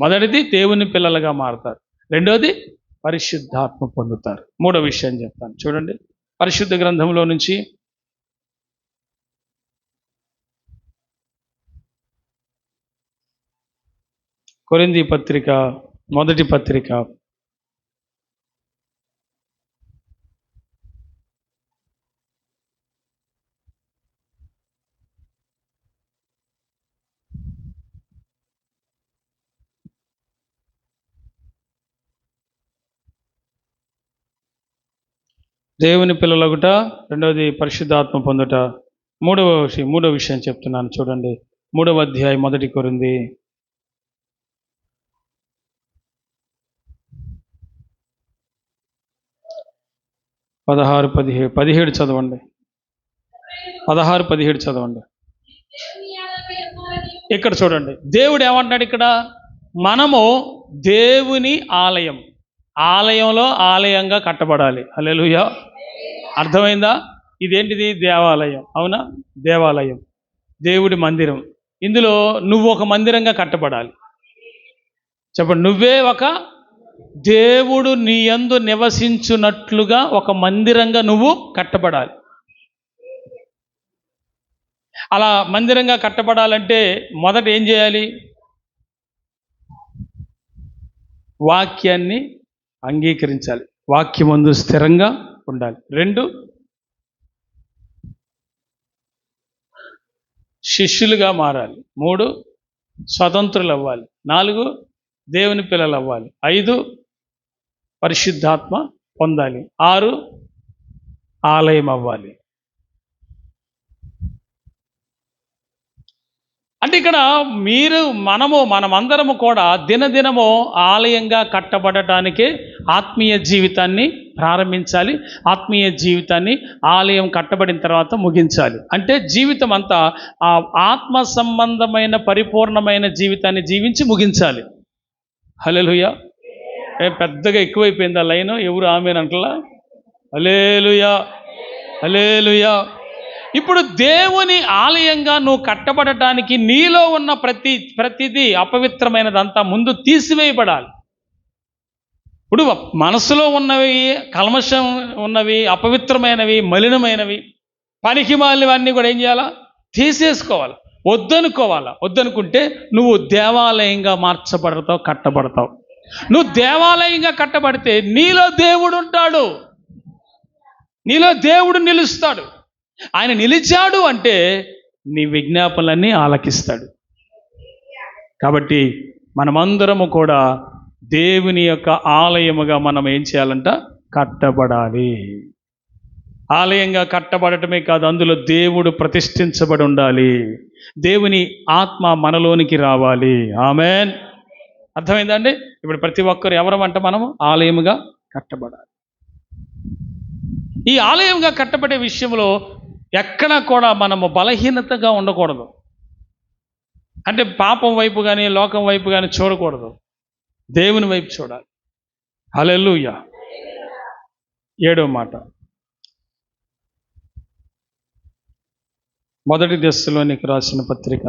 మొదటిది దేవుని పిల్లలుగా మారతారు, రెండవది పరిశుద్ధాత్మ పొందుతారు. మూడో విషయం చెప్తాను చూడండి. పరిశుద్ధ గ్రంథంలో నుంచి కొరింథీ పత్రిక, మొదటి పత్రిక, దేవుని పిల్లలగుట, రెండవది పరిశుద్ధాత్మ పొందుట. మూడవ విషయం చెప్తున్నాను చూడండి. 3వ అధ్యాయం 1 కొరింథీ 16-17 చదవండి. 16-17 చదవండి. ఇక్కడ చూడండి, దేవుడు ఏమంటున్నాడు ఇక్కడ? మనము దేవుని ఆలయం, ఆలయంలో ఆలయంగా కట్టబడాలి. హల్లెలూయా. అర్థమైందా? ఇదేంటిది? దేవాలయం. అవునా? దేవాలయం, దేవుడి మందిరం. ఇందులో నువ్వు ఒక మందిరంగా కట్టబడాలి. చెప్పండి. నువ్వే ఒక దేవుడు నీ యందు నివసించున్నట్లుగా ఒక మందిరంగా నువ్వు కట్టబడాలి. అలా మందిరంగా కట్టబడాలంటే మొదట ఏం చేయాలి? వాక్యాన్ని అంగీకరించాలి, వాక్యమందు స్థిరంగా ఉండాలి. 2, శిష్యులుగా మారాలి. 3, స్వతంత్రులు అవ్వాలి. 4, దేవుని పిల్లలు అవ్వాలి. 5, పరిశుద్ధాత్మ పొందాలి. 6, ఆలయం అవ్వాలి. అంటే ఇక్కడ మనమందరము కూడా దినదినము ఆలయంగా కట్టబడటానికి ఆత్మీయ జీవితాన్ని ప్రారంభించాలి. ఆత్మీయ జీవితాన్ని ఆలయం కట్టబడిన తర్వాత ముగించాలి. అంటే జీవితం అంతా ఆ ఆత్మ సంబంధమైన పరిపూర్ణమైన జీవితాన్ని జీవించి ముగించాలి. హల్లెలూయా. పెద్దగా ఎక్కువైపోయింది ఆ లైను, ఎవరు ఆమేనంటలా? హల్లెలూయా, హల్లెలూయా. ఇప్పుడు దేవుని ఆలయంగా నువ్వు కట్టబడటానికి నీలో ఉన్న ప్రతిదీ అపవిత్రమైనదంతా ముందు తీసివేయబడాలి. ఇప్పుడు మనసులో ఉన్నవి, కల్మషం ఉన్నవి, అపవిత్రమైనవి, మలినమైనవి, పనికి మాలినవన్నీ కూడా ఏం చేయాలా? తీసేసుకోవాలి. వద్దనుకుంటే నువ్వు దేవాలయంగా మార్చబడతావు, కట్టబడతావు. నువ్వు దేవాలయంగా కట్టబడితే నీలో దేవుడు ఉంటాడు, నీలో దేవుడు నిలుస్తాడు. ఆయన నిలిచాడు అంటే నీ విజ్ఞాపనలన్నీ ఆలకిస్తాడు. కాబట్టి మనమందరము కూడా దేవుని యొక్క ఆలయముగా మనం ఏం చేయాలంట? కట్టబడాలి. ఆలయంగా కట్టబడటమే కాదు, అందులో దేవుడు ప్రతిష్ఠించబడి ఉండాలి. దేవుని ఆత్మ మనలోనికి రావాలి. ఆమేన్. అర్థమైందండి? ఇప్పుడు ప్రతి ఒక్కరు ఎవరమంట? మనము ఆలయముగా కట్టబడాలి. ఈ ఆలయంగా కట్టబడే విషయంలో ఎక్కడా కూడా మనము బలహీనతగా ఉండకూడదు. అంటే పాపం వైపు కానీ లోకం వైపు కానీ చూడకూడదు, దేవుని వైపు చూడాలి. హల్లెలూయా. 7వ మాట, మొదటి దెస్సలోనికి రాసిన పత్రిక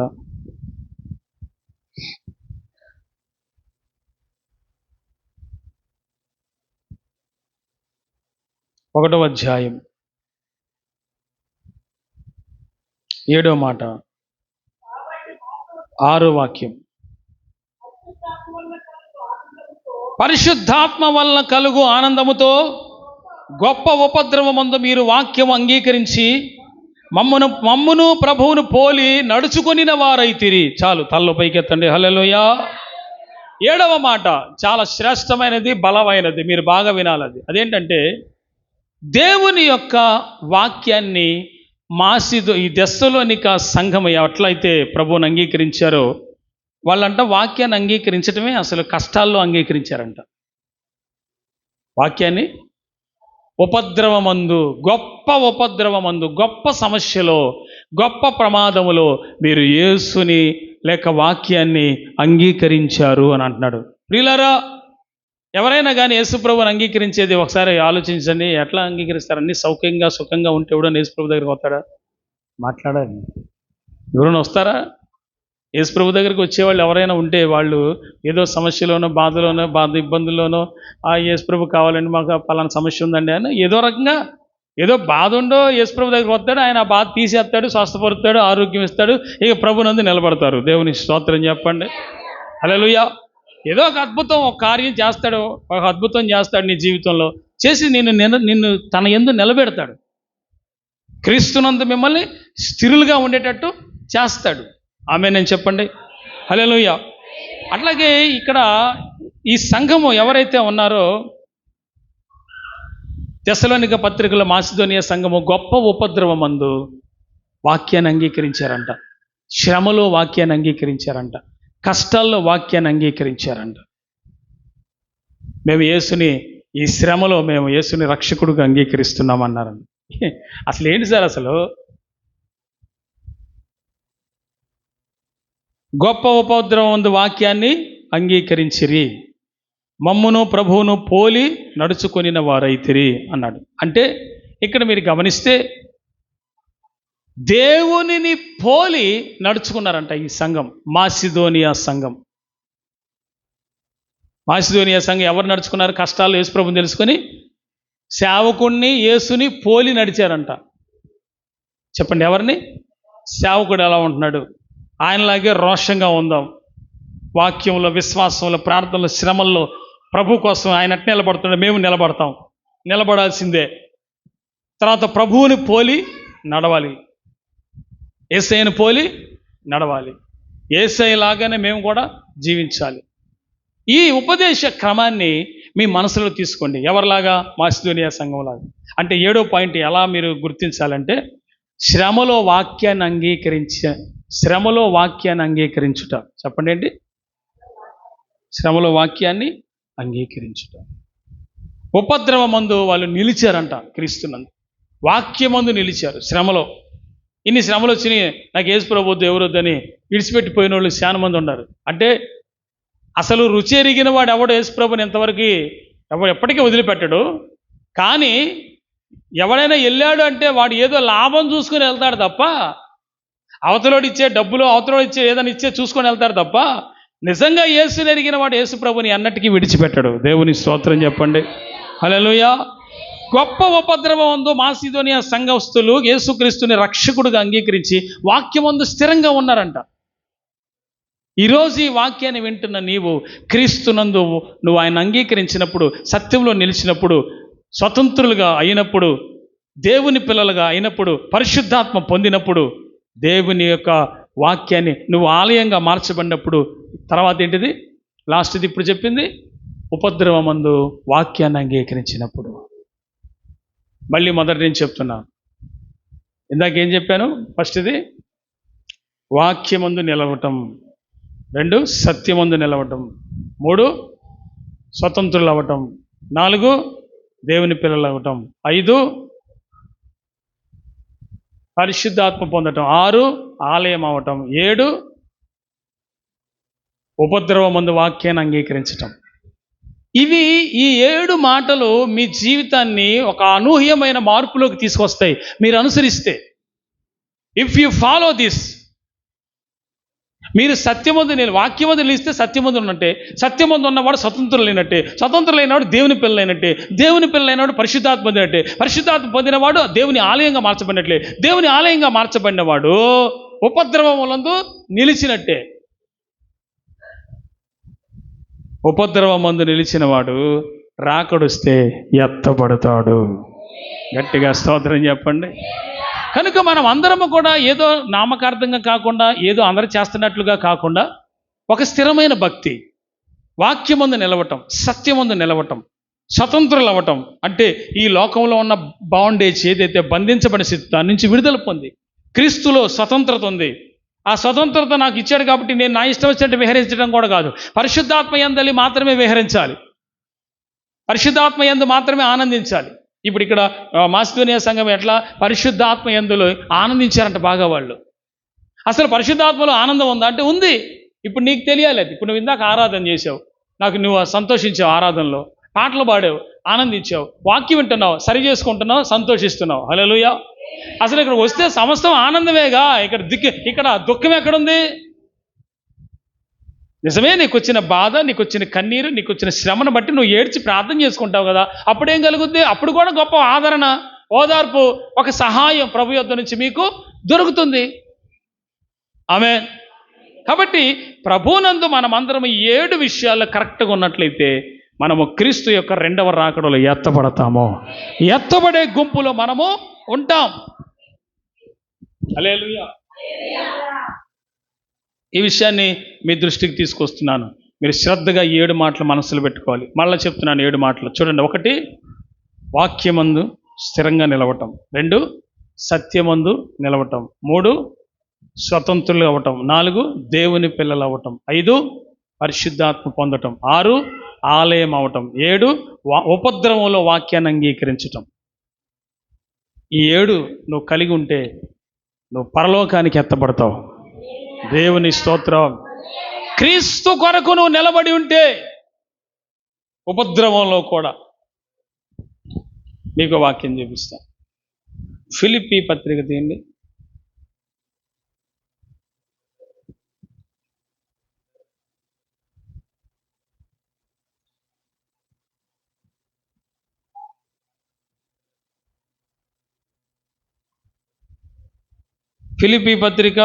1వ అధ్యాయం 7వ మాట, 6వ వాక్యం. పరిశుద్ధాత్మ వలన కలుగు ఆనందముతో గొప్ప ఉపద్రవమందు మీరు వాక్యం అంగీకరించి మమ్మును ప్రభువును పోలి నడుచుకొనిన వారైతిరి. చాలు, తల్ల పైకెత్తండి. హల్లెలూయా. 7వ మాట చాలా శ్రేష్టమైనది, బలమైనది, మీరు బాగా వినాలి. అదేంటంటే దేవుని యొక్క వాక్యాన్ని ఈ దెస్సలోనిక సంఘం ఎట్లయితే ప్రభువుని అంగీకరించారో వాళ్ళంట వాక్యాన్ని అంగీకరించడమే అసలు కష్టాల్లో అంగీకరించారంట. వాక్యాన్ని ఉపద్రవమందు, గొప్ప సమస్యలో, గొప్ప ప్రమాదములో మీరు యేసుని లేక వాక్యాన్ని అంగీకరించారు అని అంటున్నాడు. ప్రియులారా, ఎవరైనా కానీ యేసుప్రభుని అంగీకరించేది ఒకసారి ఆలోచించండి. ఎట్లా అంగీకరిస్తారు? అన్ని సౌఖ్యంగా సుఖంగా ఉంటే ఎవడో యేసుప్రభు దగ్గరికి వస్తాడా? మాట్లాడాలి. ఎవరైనా వస్తారా? యేసుప్రభు దగ్గరికి వచ్చేవాళ్ళు ఎవరైనా ఉంటే వాళ్ళు ఏదో సమస్యలోనో, ఇబ్బందుల్లోనో యేసుప్రభు కావాలండి, మాకు పలానా సమస్య ఉందండి అని ఏదో రకంగా ఏదో బాధ ఉండో యేసుప్రభు దగ్గరికి వస్తాడు. ఆయన ఆ బాధ తీసేస్తాడు, స్వస్థపరుస్తాడు, ఆరోగ్యం ఇస్తాడు. ఇక ప్రభునందు నిలబడతారు. దేవుని స్తోత్రం చెప్పండి. హల్లెలూయా. ఏదో ఒక అద్భుతం, ఒక కార్యం చేస్తాడు, ఒక అద్భుతం చేస్తాడు నీ జీవితంలో. చేసి నిన్ను తన యందు నిలబెడతాడు. క్రీస్తునందు మిమ్మల్ని స్థిరులుగా ఉండేటట్టు చేస్తాడు. ఆమేన్ అని చెప్పండి. హల్లెలూయా. అట్లాగే ఇక్కడ ఈ సంఘము ఎవరైతే ఉన్నారో తెస్సలోనిక పత్రికలో మాసిదోనియా సంఘము గొప్ప ఉపద్రవమందు వాక్యాన్ని అంగీకరించారంట. శ్రమలో వాక్యాన్ని అంగీకరించారంట. కష్టాల్లో వాక్యాన్ని అంగీకరించారంట. మేము ఈ శ్రమలో మేము యేసుని రక్షకుడుగా అంగీకరిస్తున్నామన్నారండి. అసలు ఏంటి సార్? అసలు గొప్ప ఉపద్రవం వాక్యాన్ని అంగీకరించిరి, మమ్మును ప్రభువును పోలి నడుచుకొనిన వారైతిరి అన్నాడు. అంటే ఇక్కడ మీరు గమనిస్తే దేవునిని పోలి నడుచుకున్నారంట ఈ సంఘం, మాసిదోనియా సంఘం. మాసిదోనియా సంఘం ఎవరు నడుచుకున్నారు? కష్టాలు యేసుప్రభుని తెలుసుకొని సేవకుడిని యేసుని పోలి నడిచారంట. చెప్పండి, ఎవరిని? సేవకుడు ఎలా ఉంటున్నాడు? ఆయనలాగే రోషంగా ఉందాం. వాక్యంలో, విశ్వాసంలో, ప్రార్థనలో, శ్రమల్లో ప్రభు కోసం ఆయన ఎట్లా నిలబడుతున్నాడు, మేము నిలబడాల్సిందే. తర్వాత ప్రభువుని పోలి నడవాలి, యేసయ్యను పోలి నడవాలి, యేసయ్య లాగానే మేము కూడా జీవించాలి. ఈ ఉపదేశ క్రమాన్ని మీ మనసులో తీసుకోండి. ఎవరిలాగా? మాసిదోనియా సంఘంలాగా. అంటే 7వ పాయింట్ ఎలా మీరు గుర్తించాలంటే శ్రమలో వాక్యాన్ని అంగీకరించుట. చెప్పండి ఏంటి? శ్రమలో వాక్యాన్ని అంగీకరించుట. ఉపద్రవమందు వాళ్ళు నిలిచారంట. క్రీస్తునందు వాక్యమందు నిలిచారు. శ్రమలో ఇన్ని శ్రమలు వచ్చినాయి, నాకు యేసు ప్రభు వద్దు, ఎవరొద్దని విడిచిపెట్టిపోయిన వాళ్ళు చాలా మంది ఉన్నారు. అంటే అసలు రుచి ఎరిగిన వాడు ఎవడు యేసు ప్రభుని ఎంతవరకు ఎప్పటికీ వదిలిపెట్టడు. కానీ ఎవడైనా వెళ్ళాడు అంటే వాడు ఏదో లాభం చూసుకొని వెళ్తాడు తప్ప, అవతలోడు ఇచ్చే డబ్బులు, అవతలోడు ఇచ్చే ఏదైనా ఇచ్చే చూసుకొని వెళ్తాడు తప్ప, నిజంగా యేసుని ఎరిగిన వాడు యేసు ప్రభుని అన్నటికీ విడిచిపెట్టడు. దేవుని స్తోత్రం చెప్పండి. హల్లెలూయా. గొప్ప ఉపద్రవం ఉందో మాసిదోనియా సంఘస్థులు యేసుక్రీస్తుని రక్షకుడుగా అంగీకరించి వాక్యమందు స్థిరంగా ఉన్నారంట. ఈరోజు ఈ వాక్యాన్ని వింటున్న నీవు క్రీస్తునందు నువ్వు ఆయన అంగీకరించినప్పుడు, సత్యంలో నిలిచినప్పుడు, స్వతంత్రులుగా అయినప్పుడు, దేవుని పిల్లలుగా అయినప్పుడు, పరిశుద్ధాత్మ పొందినప్పుడు, దేవుని యొక్క వాక్యాన్ని నువ్వు ఆలయంగా మార్చబడినప్పుడు, తర్వాత ఏంటిది లాస్ట్ది ఇప్పుడు చెప్పింది, ఉపద్రవమందు వాక్యాన్ని అంగీకరించినప్పుడు. మళ్ళీ మొదటి నుంచి చెప్తున్నాను. ఇందాక ఏం చెప్పాను? ఫస్ట్ది వాక్యమందు నిలవటం, 2 సత్యమందు నిలవటం, 3 స్వతంత్రులు అవ్వటం, 4 దేవుని పిల్లలు అవ్వటం, 5 పరిశుద్ధాత్మ పొందటం, 6 ఆలయం అవ్వటం, 7 ఉపద్రవమందు వాక్యాన్ని అంగీకరించటం. ఇవి ఈ 7 మాటలు మీ జీవితాన్ని ఒక అనూహ్యమైన మార్పులోకి తీసుకొస్తాయి మీరు అనుసరిస్తే. ఇఫ్ యు ఫాలో దిస్, మీరు సత్యమందు నేను వాక్యమందు నిలిస్తే సత్యమందు ఉన్నట్టే, సత్యమందు ఉన్నవాడు స్వతంత్రం లేనట్టే, స్వతంత్రం లేనివాడు దేవుని పిల్లలైనట్టే, దేవుని పిల్లలైనవాడు పరిశుద్ధాత్మ పొందినట్టే, పరిశుద్ధాత్మ పొందినవాడు దేవుని ఆలయంగా మార్చబడినట్లే, దేవుని ఆలయంగా మార్చబడినవాడు ఉపద్రవములందు నిలిచినట్టే. ఉపద్రవమందు నిలిచినవాడు రాకడొస్తే ఎత్తబడతాడు. గట్టిగా స్తోత్రం చెప్పండి. కనుక మనం అందరము కూడా ఏదో నామకార్థంగా కాకుండా, ఏదో అందరూ చేస్తున్నట్లుగా కాకుండా, ఒక స్థిరమైన భక్తి, వాక్యమందు నిలవటం, సత్యమందు నిలవటం, స్వతంత్రులు అవ్వటం, అంటే ఈ లోకంలో ఉన్న బాండేజ్ ఏదైతే బంధించబడిన స్థితి దాని నుంచి విడుదల పొంది క్రీస్తులో స్వతంత్రత ఉంది. ఆ స్వతంత్రత నాకు ఇచ్చాడు కాబట్టి నేను నా ఇష్టం వచ్చినట్టు విహరించడం కూడా కాదు, పరిశుద్ధాత్మ యందలి మాత్రమే విహరించాలి, పరిశుద్ధాత్మ యందు మాత్రమే ఆనందించాలి. ఇప్పుడు ఇక్కడ మాసిదోనియా సంఘం ఎట్లా పరిశుద్ధాత్మ యందులో ఆనందించారంట బాగా వాళ్ళు. అసలు పరిశుద్ధాత్మలో ఆనందం ఉందా అంటే ఉంది. ఇప్పుడు నీకు తెలియాలి అది. ఇప్పుడు నువ్వు ఇందాక ఆరాధన చేసావు, నాకు నువ్వు సంతోషించావు, ఆరాధనలో పాటలు పాడావు, ఆనందించావు, వాక్యం వింటున్నావు, సరి చేసుకుంటున్నావు, సంతోషిస్తున్నావు. హల్లెలూయా. అసలు ఇక్కడ వస్తే సమస్తం ఆనందమేగా. ఇక్కడ దుఃఖం ఎక్కడుంది? నిజమే, నీకు వచ్చిన బాధ, నీకు వచ్చిన కన్నీరు, నీకు వచ్చిన శ్రమను బట్టి నువ్వు ఏడ్చి ప్రార్థన చేసుకుంటావు కదా, అప్పుడేం కలుగుద్ది? అప్పుడు కూడా గొప్ప ఆదరణ, ఓదార్పు, ఒక సహాయం ప్రభు యొద్ద నుంచి మీకు దొరుకుతుంది. ఆమేన్. కాబట్టి ప్రభునందు మనమందరం 7 విషయాల్లో కరెక్ట్గా ఉన్నట్లయితే మనము క్రీస్తు యొక్క 2వ రాకడలో ఎత్తబడతాము. ఎత్తబడే గుంపులో మనము ఉంటాం. హల్లెలూయా. ఈ విషయాన్ని మీ దృష్టికి తీసుకొస్తున్నాను. మీరు శ్రద్ధగా 7 మాటలు మనసులో పెట్టుకోవాలి. మళ్ళీ చెప్తున్నాను 7 మాటలు చూడండి. 1 వాక్యమందు స్థిరంగా నిలవటం, 2 సత్యమందు నిలవటం, 3 స్వతంత్రులు అవ్వటం, 4 దేవుని పిల్లలు అవ్వటం, 5 పరిశుద్ధాత్మ పొందటం, 6 ఆలయం అవ్వటం, 7 ఉపద్రవంలో వాక్యాన్ని అంగీకరించటం. ఈ 7 నువ్వు కలిగి ఉంటే నువ్వు పరలోకానికి ఎత్తబడతావు. దేవుని స్తోత్రం. క్రీస్తు కొరకు నువ్వు నిలబడి ఉంటే ఉపద్రవంలో కూడా. మీకు వాక్యం చూపిస్తా. ఫిలిప్పీ పత్రిక తీయండి. ఫిలిప్పీ పత్రిక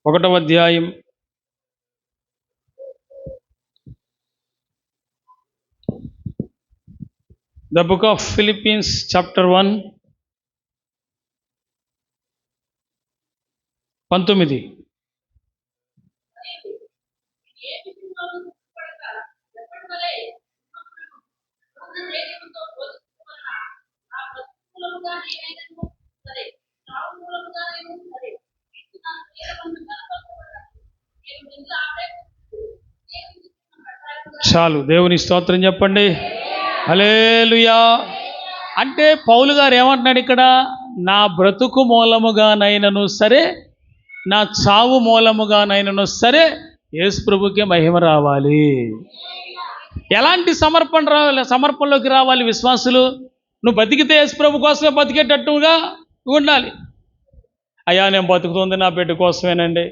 1వ అధ్యాయం 19. చాలు. దేవుని స్తోత్రం చెప్పండి. హల్లెలూయా. అంటే పౌలు గారు ఏమంటున్నాడు ఇక్కడ? నా బ్రతుకు మూలముగానైనను సరే, నా చావు మూలముగానైనను సరే యేసు ప్రభుకే మహిమ రావాలి. ఎలాంటి సమర్పణలోకి రావాలి విశ్వాసులు? నువ్వు బతికితే యేసు ప్రభు కోసమే బతికేటట్టుగా ఉండాలి. అయ్యా, నేను బతుకుతుంది నా బిడ్డ కోసమేనండి,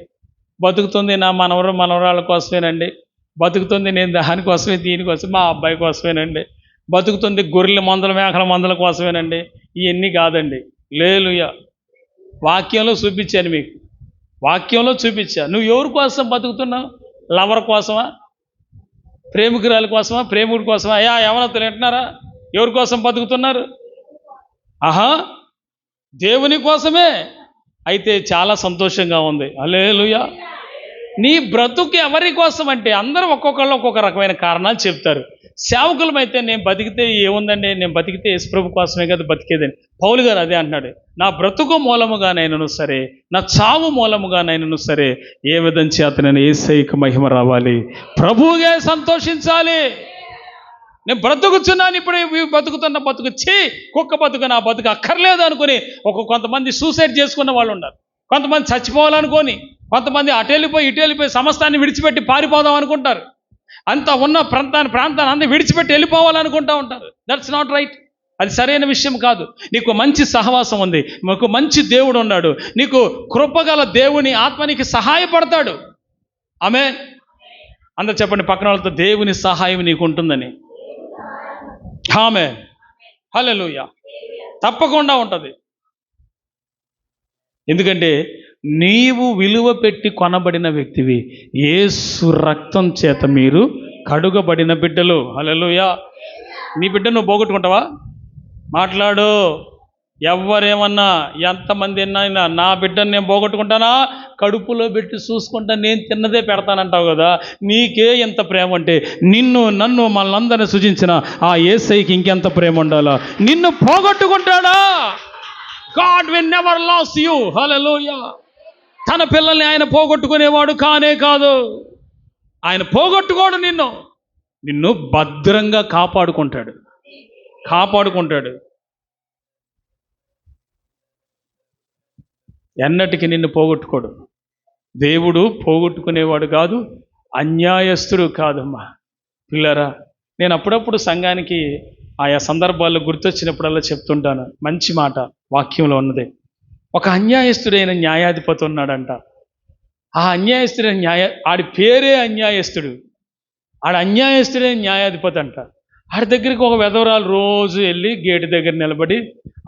బతుకుతుంది నా మనవరాళ్ళ కోసమేనండి, బతుకుతుంది నేను దానికోసమే, దీనికోసం మా అబ్బాయి కోసమేనండి, బతుకుతుంది గొర్రెల మందల మేకల మందల కోసమేనండి. ఇవన్నీ కాదండి. హల్లెలూయా. వాక్యంలో చూపించాను మీకు, వాక్యంలో చూపించా. నువ్వు ఎవరి కోసం బతుకుతున్నావు? లవర్ కోసమా? ప్రేమికురాలి కోసమా? ప్రేమికుడి కోసమా? అయ్యా, ఎవరో వింటున్నారా? ఎవరి కోసం బతుకుతున్నారు? ఆహా, దేవుని కోసమే. అయితే చాలా సంతోషంగా ఉంది. హల్లెలూయా. నీ బ్రతుకు ఎవరి కోసం అంటే అందరూ ఒక్కొక్కళ్ళు ఒక్కొక్క రకమైన కారణాలు చెప్తారు. సేవకులమైతే నేను బతికితే ఏముందండి, నేను బతికితే యేసు ప్రభు కోసమే కదా బతికేదని. పౌలు గారు అదే అంటున్నాడు. నా బ్రతుకు మూలముగానైనను సరే, నా చావు మూలముగానైనను సరే, ఏ విధం చేత నేను యేసయ్యకు మహిమ రావాలి, ప్రభువుగా సంతోషించాలి. నేను బ్రతుకుతున్నాను, ఇప్పుడు బతుకుతున్న బతుకు కుక్క బతుకు, నా బతుకు అక్కర్లేదు అనుకుని కొంతమంది సూసైడ్ చేసుకున్న వాళ్ళు ఉన్నారు. కొంతమంది చచ్చిపోవాలనుకొని, కొంతమంది అటు వెళ్ళిపోయి సమస్తాన్ని విడిచిపెట్టి పారిపోదాం అనుకుంటారు. అంత ఉన్న ప్రాంతాన్ని అంతా విడిచిపెట్టి వెళ్ళిపోవాలనుకుంటూ ఉంటారు. That's not right. అది సరైన విషయం కాదు. నీకు మంచి సహవాసం ఉంది, నీకు మంచి దేవుడు ఉన్నాడు, నీకు కృపగల దేవుని ఆత్మనికి సహాయపడతాడు. ఆమేన్. అందరూ చెప్పండి పక్కన వాళ్ళతో, దేవుని సహాయం నీకు ఉంటుందని. ఆమేన్. హల్లెలూయా. తప్పకుండా ఉంటుంది. ఎందుకంటే నీవు విలువ పెట్టి కొనబడిన వ్యక్తివి. యేసు రక్తం చేత మీరు కడుగబడిన బిడ్డలు. హల్లెలూయా. నీ బిడ్డ నువ్వు పోగొట్టుకుంటావా? మాట్లాడు. ఎవరేమన్నా, ఎంతమంది అయినా, నా బిడ్డను నేను పోగొట్టుకుంటానా? కడుపులో పెట్టి చూసుకుంటా, నేను తిన్నదే పెడతానంటావు కదా. నీకే ఎంత ప్రేమ అంటే, నన్ను మనందరిని సృజించిన ఆ యేసయ్యకి ఇంకెంత ప్రేమ ఉండాలా? నిన్ను పోగొట్టుకుంటాడా? God will never lose you. Hallelujah. తన పిల్లల్ని ఆయన పోగొట్టుకునేవాడు కానే కాదు. ఆయన పోగొట్టుకోడు. నిన్ను భద్రంగా కాపాడుకుంటాడు. ఎన్నటికి నిన్ను పోగొట్టుకోడు. దేవుడు పోగొట్టుకునేవాడు కాదు, అన్యాయస్తుడు కాదమ్మా. పిల్లరా, నేను అప్పుడప్పుడు సంఘానికి ఆయా సందర్భాల్లో గుర్తొచ్చినప్పుడల్లా చెప్తుంటాను. మంచి మాట వాక్యంలో ఉన్నదే. ఒక అన్యాయస్తుడైన న్యాయాధిపతి ఉన్నాడంట. ఆ అన్యాయస్తుడైన ఆడి పేరే అన్యాయస్తుడు. అన్యాయస్తుడైన న్యాయాధిపతి అంట. ఆడి దగ్గరికి ఒక వెధవరాలు రోజు వెళ్ళి గేటు దగ్గర నిలబడి,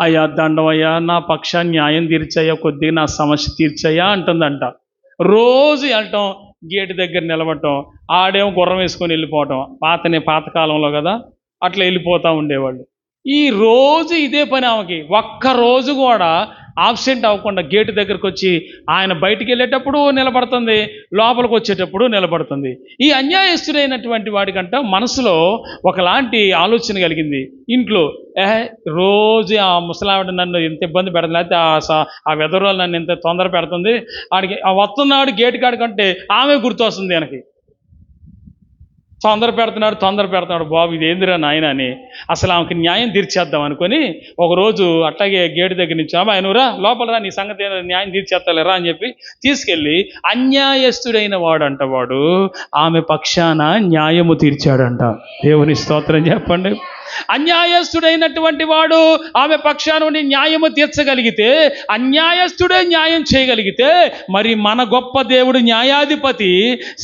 అయ్యా దండవయ్యా, నా పక్షాన్ని న్యాయం తీర్చయ్యా, కొద్దిగా నా సమస్య తీర్చయ్యా అంటుందంట. రోజు వెళ్ళటం, గేటు దగ్గర నిలబడటం, ఆడేమో గుర్రం వేసుకొని వెళ్ళిపోవటం. పాతకాలంలో కదా, అట్లా వెళ్ళిపోతూ ఉండేవాళ్ళు. ఈ రోజు ఇదే పని ఆమెకి. ఒక్కరోజు కూడా ఆబ్సెంట్ అవ్వకుండా గేటు దగ్గరకు వచ్చి ఆయన బయటికి వెళ్ళేటప్పుడు నిలబడుతుంది, లోపలికి వచ్చేటప్పుడు నిలబడుతుంది. ఈ అన్యాయస్తుడైనటువంటి వాడికంట మనసులో ఒకలాంటి ఆలోచన కలిగింది. ఇంట్లో రోజు ఆ ముసలావిడ నన్ను ఎంత ఇబ్బంది పెడుతుంది, లేకపోతే ఆ వెధవరాలు నన్ను ఎంత తొందర పెడుతుంది, ఆడికి వస్తున్నాడు గేటు కాడికంటే ఆమె గుర్తొస్తుంది ఆయనకి. తొందర పెడుతున్నాడు బాబు, ఇది ఏందిరా నాయన అని అసలు ఆమెకి న్యాయం తీర్చేద్దాం అనుకొని ఒకరోజు అట్లాగే గేటు దగ్గర నుంచి, అమ్మా నువ్వురా లోపల రా, నీ సంగతి న్యాయం తీర్చేస్తాలేరా అని చెప్పి తీసుకెళ్ళి, అన్యాయస్తుడైన వాడు ఆమె పక్షాన న్యాయము తీర్చాడంట. దేవుని స్తోత్రం చెప్పండి. అన్యాయస్తుడైనటువంటి వాడు ఆమె పక్షాన ఉండి న్యాయము తీర్చగలిగితే, అన్యాయస్తుడే న్యాయం చేయగలిగితే, మరి మన గొప్ప దేవుడు న్యాయాధిపతి,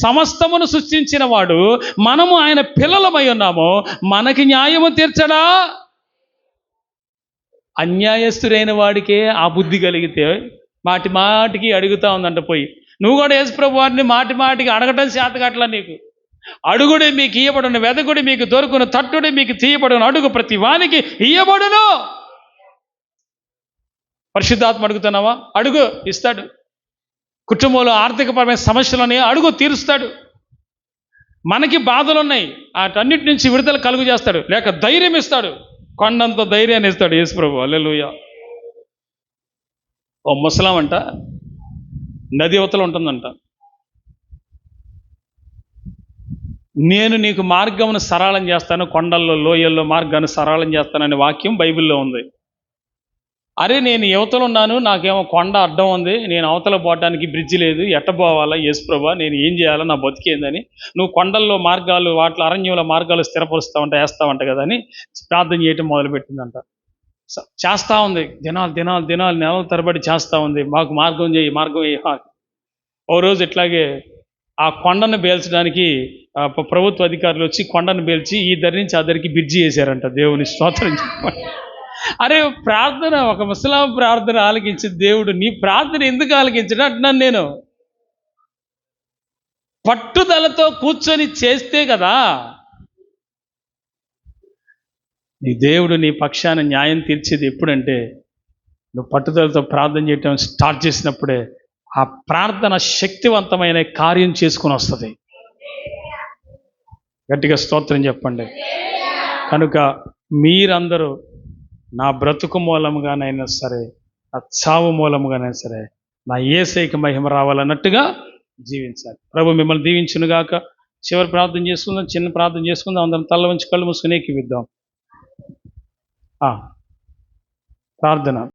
సమస్తమును సృష్టించిన వాడు, మనము ఆయన పిల్లలమై ఉన్నాము, మనకి న్యాయము తీర్చడా? అన్యాయస్తుడైన వాడికే ఆ బుద్ధి కలిగితే మాటికి అడుగుతా ఉందంట పోయి. నువ్వు కూడా యేసు ప్రభు వారిని మాటికి అడగటం చేతగట్లా నీకు. అడుగుడి మీకు ఇయ్యబడును, వెదకుడి మీకు దొరుకును, తట్టుడి మీకు తీయబడును, అడుగు ప్రతి వానికి ఇయ్యబడును. పరిశుద్ధాత్మ అడుగుతున్నావా? అడుగు, ఇస్తాడు. కుటుంబంలో ఆర్థికపరమైన సమస్యలని అడుగు, తీరుస్తాడు. మనకి బాధలు ఉన్నాయి, వాటన్నిటి నుంచి విడుదల కలుగు చేస్తాడు. లేక ధైర్యం ఇస్తాడు, కొండంత ధైర్యాన్ని ఇస్తాడు యేసు ప్రభు. హల్లెలూయా. ఓ ముసలాం అంట నది అవతల ఉంటుందంట. నేను నీకు మార్గమును సరళం చేస్తాను, కొండల్లో లోయల్లో మార్గాన్ని సరళం చేస్తాననే వాక్యం బైబిల్లో ఉంది. అరే నేను యువతలు ఉన్నాను, నాకేమో కొండ అడ్డం ఉంది, నేను అవతల పోవడానికి బ్రిడ్జి లేదు, ఎట్ట పోవాలా యేసుప్రభా, నేను ఏం చేయాలా, నా బతికేందని, నువ్వు కొండల్లో మార్గాలు వాటి అరణ్యంలో మార్గాలు స్థిరపరుస్తావంట, వేస్తావంట కదా అని ప్రార్థన చేయటం మొదలుపెట్టిందంట. చేస్తూ ఉంది, దినాలు నెలల తరబడి చేస్తూ ఉంది, మాకు మార్గం చేయి, మార్గం వేయి. ఓ రోజు ఇట్లాగే ఆ కొండను పేల్చడానికి ప్రభుత్వ అధికారులు వచ్చి కొండను పేల్చి ఈ దరి నుంచి ఆ దరికి బ్రిడ్జి వేశారంట. దేవుని స్తోత్రం చెప్పండి. అరే ప్రార్థన, ఒక ముసలాం ప్రార్థన ఆలకించి దేవుడు నీ ప్రార్థన ఎందుకు ఆలకించడం అంటున్నాను నేను. పట్టుదలతో కూర్చొని చేస్తే కదా నీ దేవుడు నీ పక్షాన న్యాయం తీర్చేది. ఎప్పుడంటే నువ్వు పట్టుదలతో ప్రార్థన చేయటం స్టార్ట్ చేసినప్పుడే ఆ ప్రార్థన శక్తివంతమైన కార్యం చేసుకుని వస్తుంది. గట్టిగా స్తోత్రం చెప్పండి. కనుక మీరందరూ నా బ్రతుకు మూలముగానైనా సరే, నా చావు మూలముగానైనా సరే, నా యేసయ్యకి మహిమ రావాలన్నట్టుగా జీవించాలి. ప్రభు మిమ్మల్ని దీవించునుగాక. చివరి ప్రార్థన చేసుకుందాం, చిన్న ప్రార్థన చేసుకుందాం. అందరం తల్ల వంచి కళ్ళు మూసుకుని ఎక్కివిద్దాం. ప్రార్థన.